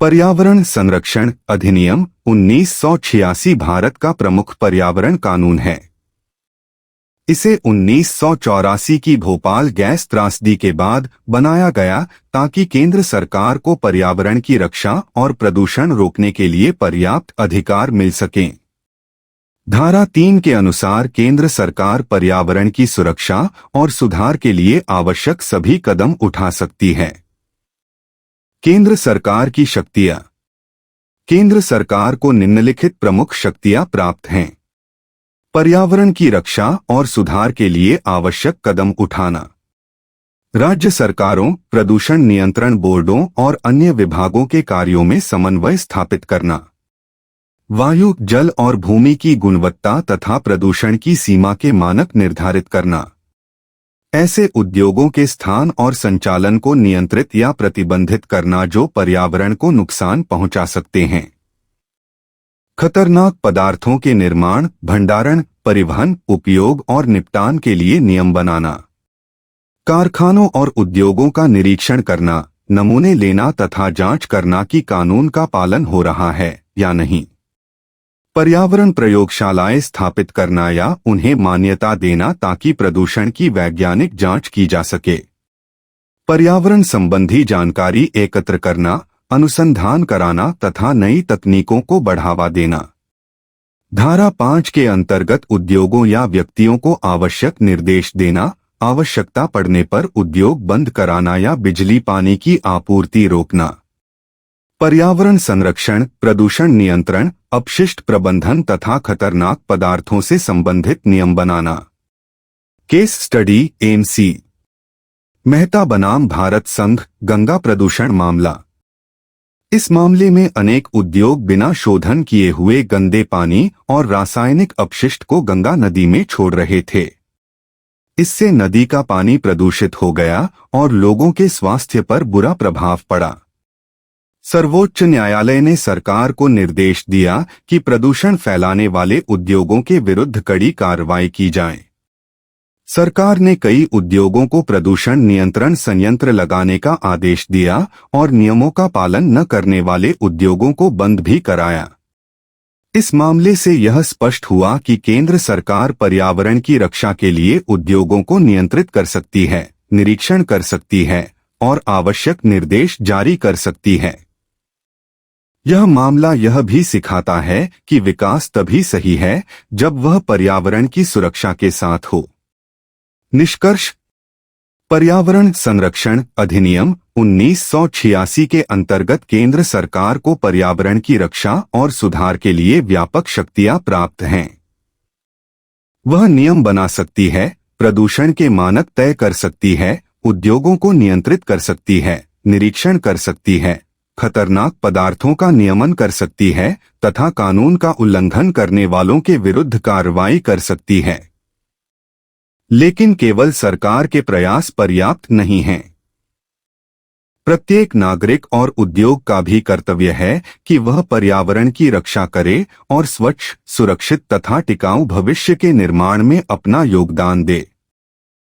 पर्यावरण संरक्षण अधिनियम 1986 भारत का प्रमुख पर्यावरण कानून है। इसे 1984 की भोपाल गैस त्रासदी के बाद बनाया गया ताकि केंद्र सरकार को पर्यावरण की रक्षा और प्रदूषण रोकने के लिए पर्याप्त अधिकार मिल सकें। धारा 3 के अनुसार केंद्र सरकार पर्यावरण की सुरक्षा और सुधार के लिए आवश्यक सभी कदम उठा सकती है। केंद्र सरकार की शक्तियां। केंद्र सरकार को निम्नलिखित प्रमुख शक्तियां प्राप्त हैं। पर्यावरण की रक्षा और सुधार के लिए आवश्यक कदम उठाना। राज्य सरकारों, प्रदूषण नियंत्रण बोर्डों और अन्य विभागों के कार्यों में समन्वय स्थापित करना। वायु, जल और भूमि की गुणवत्ता तथा प्रदूषण की सीमा के मानक निर्धारित करना। ऐसे उद्योगों के स्थान और संचालन को नियंत्रित या प्रतिबंधित करना जो पर्यावरण को नुकसान पहुंचा सकते हैं। खतरनाक पदार्थों के निर्माण, भंडारण, परिवहन, उपयोग और निपटान के लिए नियम बनाना। कारखानों और उद्योगों का निरीक्षण करना, नमूने लेना तथा जांच करना कि कानून का पालन हो रहा है या नहीं। पर्यावरण प्रयोगशालाएं स्थापित करना या उन्हें मान्यता देना ताकि प्रदूषण की वैज्ञानिक जांच की जा सके। पर्यावरण संबंधी जानकारी एकत्र करना, अनुसंधान कराना तथा नई तकनीकों को बढ़ावा देना। धारा 5 के अंतर्गत उद्योगों या व्यक्तियों को आवश्यक निर्देश देना, आवश्यकता पड़ने पर उद्योग बंद कराना या बिजली पानी की आपूर्ति रोकना। पर्यावरण संरक्षण, प्रदूषण नियंत्रण, अपशिष्ट प्रबंधन तथा खतरनाक पदार्थों से संबंधित नियम बनाना। केस स्टडी एमसी मेहता बनाम भारत संघ गंगा प्रदूषण मामला। इस मामले में अनेक उद्योग बिना शोधन किए हुए गंदे पानी और रासायनिक अपशिष्ट को गंगा नदी में छोड़ रहे थे। इससे नदी का पानी प्रदूषित हो गया और लोगों के स्वास्थ्य पर बुरा प्रभाव पड़ा। सर्वोच्च न्यायालय ने सरकार को निर्देश दिया कि प्रदूषण फैलाने वाले उद्योगों के विरुद्ध कड़ी कार्रवाई की जाए। सरकार ने कई उद्योगों को प्रदूषण नियंत्रण संयंत्र लगाने का आदेश दिया और नियमों का पालन न करने वाले उद्योगों को बंद भी कराया। इस मामले से यह स्पष्ट हुआ कि केंद्र सरकार पर्यावरण की रक्षा के लिए उद्योगों को नियंत्रित कर सकती है, निरीक्षण कर सकती है और आवश्यक निर्देश जारी कर सकती है। यह मामला यह भी सिखाता है कि विकास तभी सही है जब वह पर्यावरण की सुरक्षा के साथ हो। निष्कर्ष। पर्यावरण संरक्षण अधिनियम 1986 के अंतर्गत केंद्र सरकार को पर्यावरण की रक्षा और सुधार के लिए व्यापक शक्तियां प्राप्त हैं। वह नियम बना सकती है, प्रदूषण के मानक तय कर सकती है, उद्योगों को नियंत्रित कर सकती है, निरीक्षण कर सकती है, खतरनाक पदार्थों का नियमन कर सकती है तथा कानून का उल्लंघन करने वालों के विरुद्ध कार्रवाई कर सकती है। लेकिन केवल सरकार के प्रयास पर्याप्त नहीं हैं। प्रत्येक नागरिक और उद्योग का भी कर्तव्य है कि वह पर्यावरण की रक्षा करे और स्वच्छ, सुरक्षित तथा टिकाऊ भविष्य के निर्माण में अपना योगदान दे।